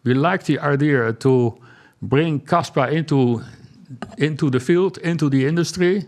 we like the idea to bring Kaspa into the field, into the industry,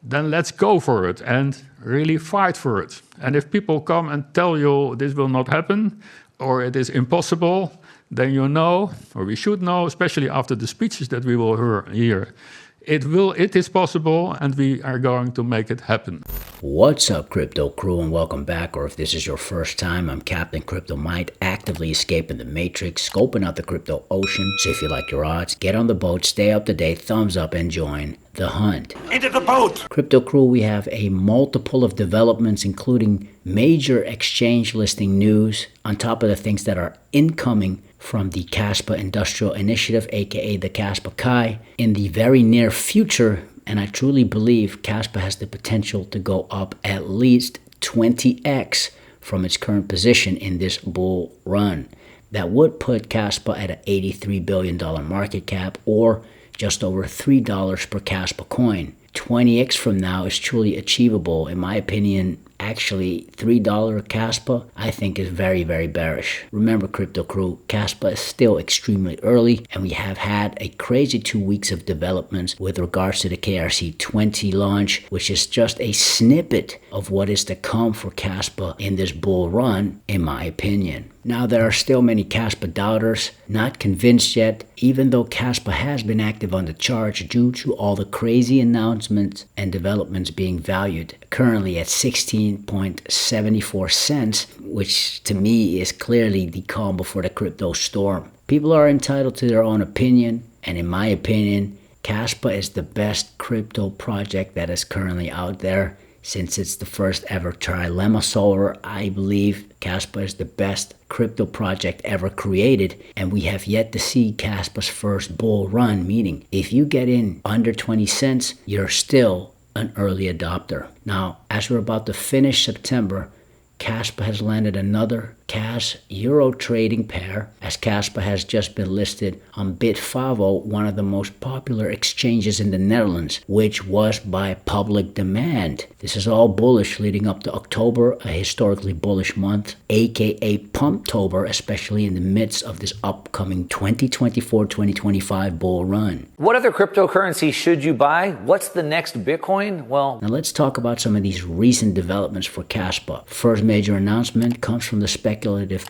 then let's go for it and really fight for it. And if people come and tell you this will not happen or it is impossible, then you know, or we should know, especially after the speeches that we will hear, it is possible, and we are going to make it happen. What's up, crypto crew, and welcome back. Or if this is your first time, I'm Captain Crypto Mite, actively escaping the matrix, scoping out the crypto ocean. So if you like your odds, get on the boat, stay up to date, thumbs up, and join the hunt. Into the boat! Crypto crew, we have a multiple of developments, including major exchange listing news, on top of the things that are incoming from the Kaspa Industrial Initiative, aka the Kaspa Kai, in the very near future. And I truly believe Kaspa has the potential to go up at least 20x from its current position in this bull run. That would put Kaspa at an $83 billion market cap, or just over $3 per Kaspa coin. 20x from now is truly achievable. In my opinion, actually, $3 Kaspa, I think, is very, very bearish. Remember, crypto crew, Kaspa is still extremely early, and we have had a crazy 2 weeks of developments with regards to the KRC20 launch, which is just a snippet of what is to come for Kaspa in this bull run, in my opinion. Now, there are still many Kaspa doubters, not convinced yet, even though Kaspa has been active on the charts due to all the crazy announcements and developments being valued currently at 16.74 cents, which to me is clearly the calm before the crypto storm. People are entitled to their own opinion, and in my opinion, Kaspa is the best crypto project that is currently out there. Since it's the first ever trilemma solver, I believe Kaspa is the best crypto project ever created, and we have yet to see Kaspa's first bull run, meaning if you get in under 20 cents, you're still an early adopter. Now, as we're about to finish September, Kaspa has landed another CAS-Euro trading pair, as Kaspa has just been listed on Bitfavo, one of the most popular exchanges in the Netherlands, which was by public demand. This is all bullish leading up to October, a historically bullish month, aka Pumptober, especially in the midst of this upcoming 2024-2025 bull run. What other cryptocurrency should you buy? What's the next Bitcoin? Well, now let's talk about some of these recent developments for Kaspa. First major announcement comes from the speculative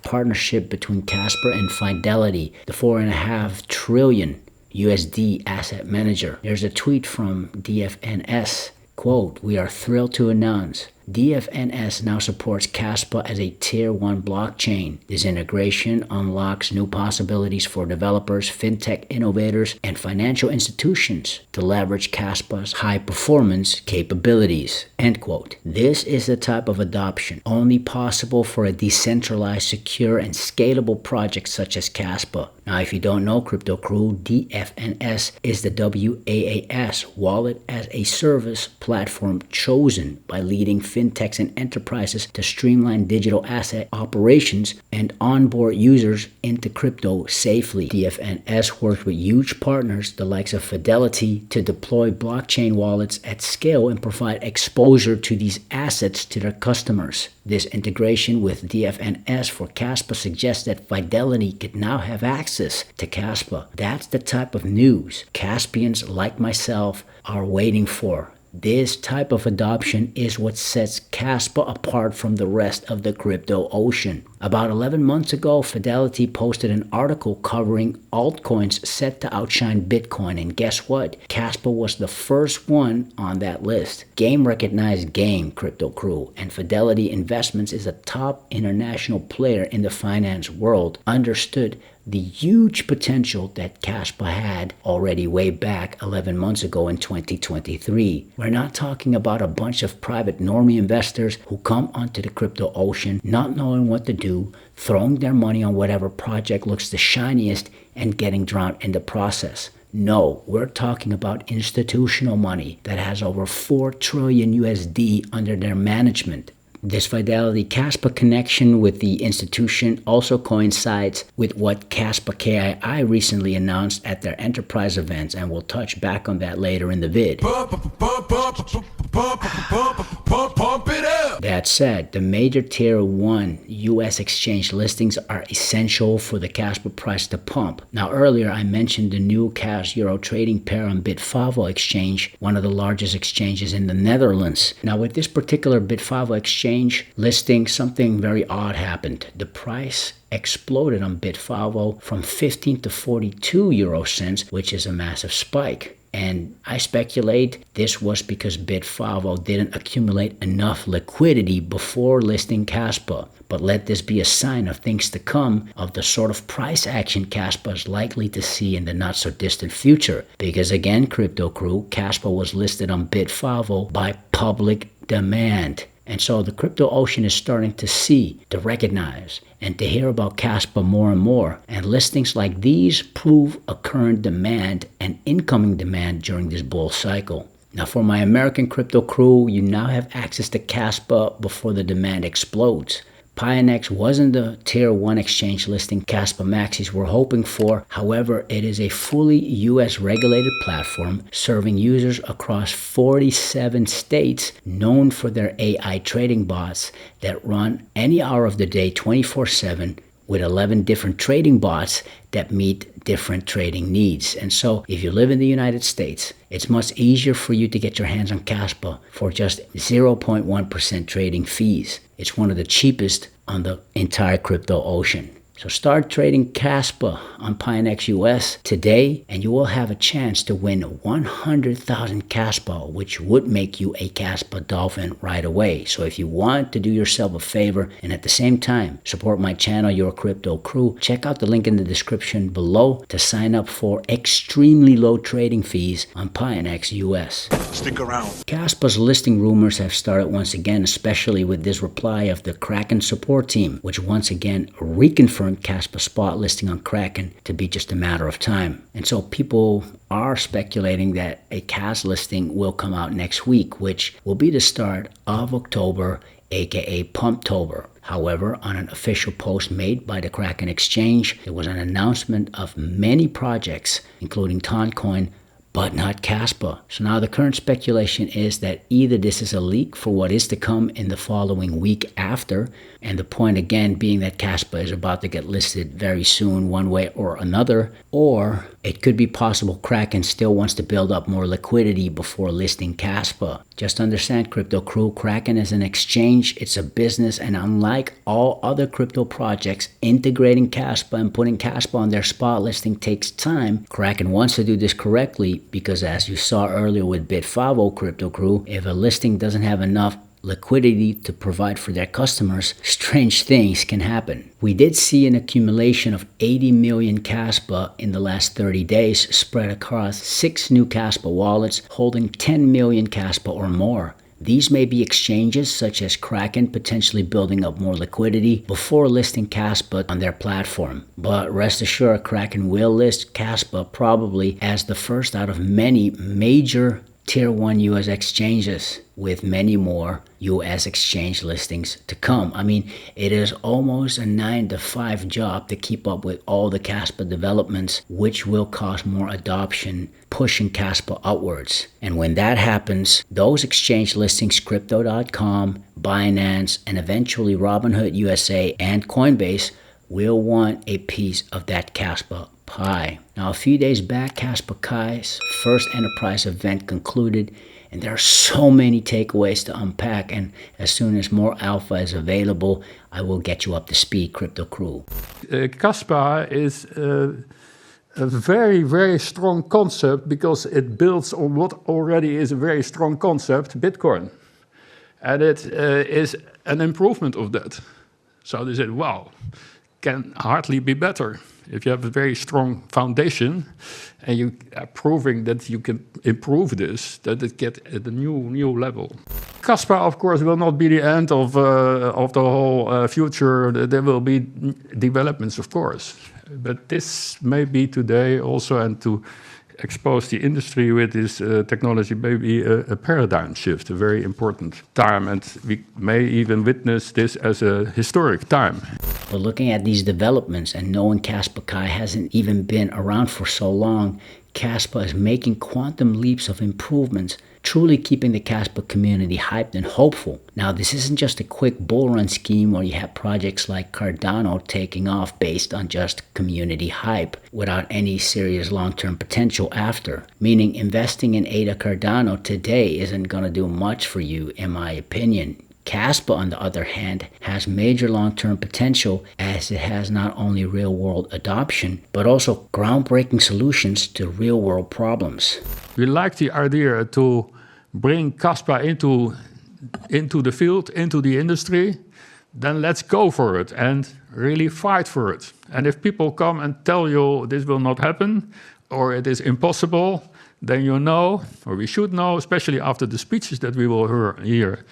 partnership between Kaspa and Fidelity, the $4.5 trillion USD asset manager. There's a tweet from DFNS, quote, "We are thrilled to announce DFNS now supports Kaspa as a Tier 1 blockchain. This integration unlocks new possibilities for developers, fintech innovators, and financial institutions to leverage Kaspa's high-performance capabilities." End quote. This is the type of adoption only possible for a decentralized, secure, and scalable project such as Kaspa. Now, if you don't know, crypto crew, DFNS is the WAAS, Wallet as a Service platform chosen by leading fintechs and enterprises to streamline digital asset operations and onboard users into crypto safely. DFNS works with huge partners, the likes of Fidelity, to deploy blockchain wallets at scale and provide exposure to these assets to their customers. This integration with DFNS for Kaspa suggests that Fidelity could now have access to Kaspa. That's the type of news Caspians like myself are waiting for. This type of adoption is what sets Kaspa apart from the rest of the crypto ocean. About 11 months ago, Fidelity posted an article covering altcoins set to outshine Bitcoin, and guess what? Kaspa was the first one on that list. Game recognized game, crypto crew, and Fidelity Investments is a top international player in the finance world, understood the huge potential that Kaspa had already way back 11 months ago in 2023. We're not talking about a bunch of private normie investors who come onto the crypto ocean not knowing what to do, throwing their money on whatever project looks the shiniest and getting drowned in the process. No, we're talking about institutional money that has over 4 trillion USD under their management. This Fidelity Kaspa connection with the institution also coincides with what Kaspa KII recently announced at their enterprise events, and we'll touch back on that later in the vid. Pump it up. That said, the major Tier 1 US exchange listings are essential for the Kaspa price to pump. Now earlier I mentioned the new CAS Euro trading pair on Bitfavo exchange, one of the largest exchanges in the Netherlands. Now with this particular Bitfavo exchange listing, something very odd happened. The price exploded on Bitfavo from 15 to 42 euro cents, which is a massive spike. And I speculate this was because Bitfavo didn't accumulate enough liquidity before listing Kaspa. But let this be a sign of things to come, of the sort of price action Kaspa is likely to see in the not so distant future. Because again, Crypto Crew, Kaspa was listed on Bitfavo by public demand. And so the crypto ocean is starting to see, to recognize, and to hear about Kaspa more and more. And listings like these prove a current demand and incoming demand during this bull cycle. Now for my American crypto crew, you now have access to Kaspa before the demand explodes. Pionex wasn't the Tier 1 exchange listing Kaspa Maxis were hoping for. However, it is a fully US regulated platform serving users across 47 states, known for their AI trading bots that run any hour of the day 24/7, with 11 different trading bots that meet different trading needs. And so if you live in the United States, it's much easier for you to get your hands on Kaspa for just 0.1% trading fees. It's one of the cheapest on the entire crypto ocean. So start trading Kaspa on Pionex US today, and you will have a chance to win 100,000 Kaspa, which would make you a Kaspa Dolphin right away. So if you want to do yourself a favor and at the same time support my channel, Your Crypto Crew, check out the link in the description below to sign up for extremely low trading fees on Pionex US. Stick around. Kaspa's listing rumors have started once again, especially with this reply of the Kraken support team, which once again reconfirmed Kaspa spot listing on Kraken to be just a matter of time. And so people are speculating that a CAS listing will come out next week, which will be the start of October, aka Pumptober. However, on an official post made by the Kraken exchange, there was an announcement of many projects, including Toncoin, but not Kaspa. So now the current speculation is that either this is a leak for what is to come in the following week after, and the point again being that Kaspa is about to get listed very soon one way or another, or it could be possible Kraken still wants to build up more liquidity before listing Kaspa. Just understand, Crypto Crew, Kraken is an exchange, it's a business, and unlike all other crypto projects, integrating Kaspa and putting Kaspa on their spot listing takes time. Kraken wants to do this correctly because, as you saw earlier with Bitfavo, Crypto Crew, if a listing doesn't have enough liquidity to provide for their customers, strange things can happen. We did see an accumulation of 80 million Kaspa in the last 30 days spread across 6 new Kaspa wallets holding 10 million Kaspa or more. These may be exchanges such as Kraken potentially building up more liquidity before listing Kaspa on their platform. But rest assured, Kraken will list Kaspa probably as the first out of many major Tier 1 US exchanges, with many more US exchange listings to come. I mean, it is almost a 9 to 5 job to keep up with all the Kaspa developments, which will cause more adoption, pushing Kaspa upwards. And when that happens, those exchange listings, Crypto.com, Binance, and eventually Robinhood USA and Coinbase, will want a piece of that Kaspa pie. Now, a few days back, Kaspa Kai's first enterprise event concluded, and there are so many takeaways to unpack, and as soon as more alpha is available, I will get you up to speed, Crypto Crew. Kaspa is a very, very strong concept because it builds on what already is a very strong concept, Bitcoin. And it is an improvement of that. So they said, wow, can hardly be better. If you have a very strong foundation and you are proving that you can improve this, that it gets at a new level. Kaspa, of course, will not be the end of the whole future. There will be developments, of course. But this may be today also, and to expose the industry with this technology may be a paradigm shift, a very important time. And we may even witness this as a historic time. But looking at these developments and knowing Kaspa Kai hasn't even been around for so long, Kaspa is making quantum leaps of improvements, truly keeping the Kaspa community hyped and hopeful. Now, this isn't just a quick bull run scheme where you have projects like Cardano taking off based on just community hype without any serious long-term potential after. Meaning investing in ADA Cardano today isn't going to do much for you, in my opinion. Kaspa, on the other hand, has major long-term potential as it has not only real-world adoption, but also groundbreaking solutions to real-world problems. We like the idea to bring Kaspa into the field, into the industry. Then let's go for it and really fight for it. And if people come and tell you this will not happen or it is impossible, then you know, or we should know, especially after the speeches that we will hear,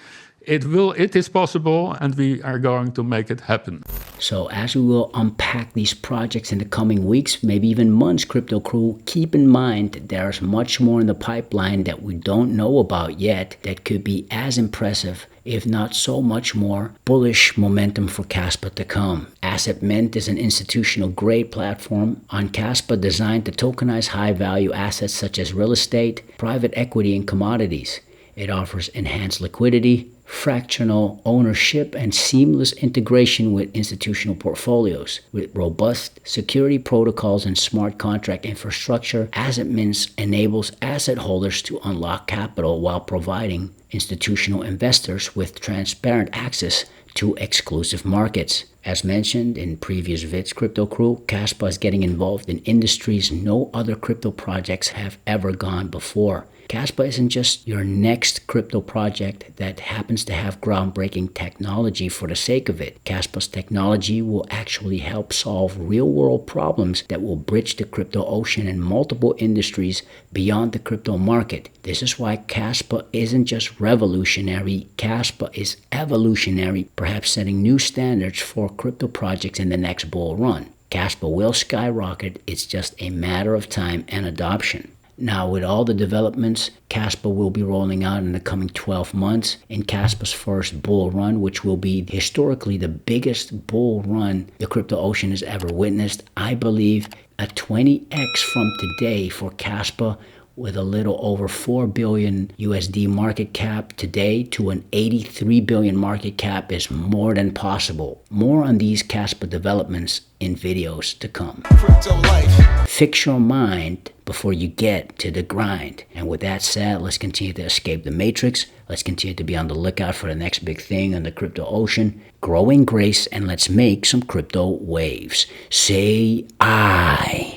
it is possible, and we are going to make it happen. So as we will unpack these projects in the coming weeks, maybe even months, Crypto Crew, keep in mind there's much more in the pipeline that we don't know about yet that could be as impressive, if not so much more, bullish momentum for Kaspa to come. Asset Mint is an institutional grade platform on Kaspa designed to tokenize high-value assets such as real estate, private equity, and commodities. It offers enhanced liquidity, fractional ownership, and seamless integration with institutional portfolios. With robust security protocols and smart contract infrastructure, Asset Mint enables asset holders to unlock capital while providing institutional investors with transparent access to exclusive markets. As mentioned in previous vids, Crypto Crew, Kaspa is getting involved in industries no other crypto projects have ever gone before. Kaspa isn't just your next crypto project that happens to have groundbreaking technology for the sake of it. Kaspa's technology will actually help solve real-world problems that will bridge the crypto ocean in multiple industries beyond the crypto market. This is why Kaspa isn't just revolutionary, Kaspa is evolutionary, perhaps setting new standards for crypto projects in the next bull run. Kaspa will skyrocket, it's just a matter of time and adoption. Now, with all the developments Kaspa will be rolling out in the coming 12 months, in Kaspa's first bull run, which will be historically the biggest bull run the crypto ocean has ever witnessed, I believe a 20x from today for Kaspa, with a little over 4 billion USD market cap today to an 83 billion market cap is more than possible. More on these Kaspa developments in videos to come. Crypto life. Fix your mind before you get to the grind. And with that said, let's continue to escape the matrix. Let's continue to be on the lookout for the next big thing on the crypto ocean. Grow in grace, and let's make some crypto waves. Say I.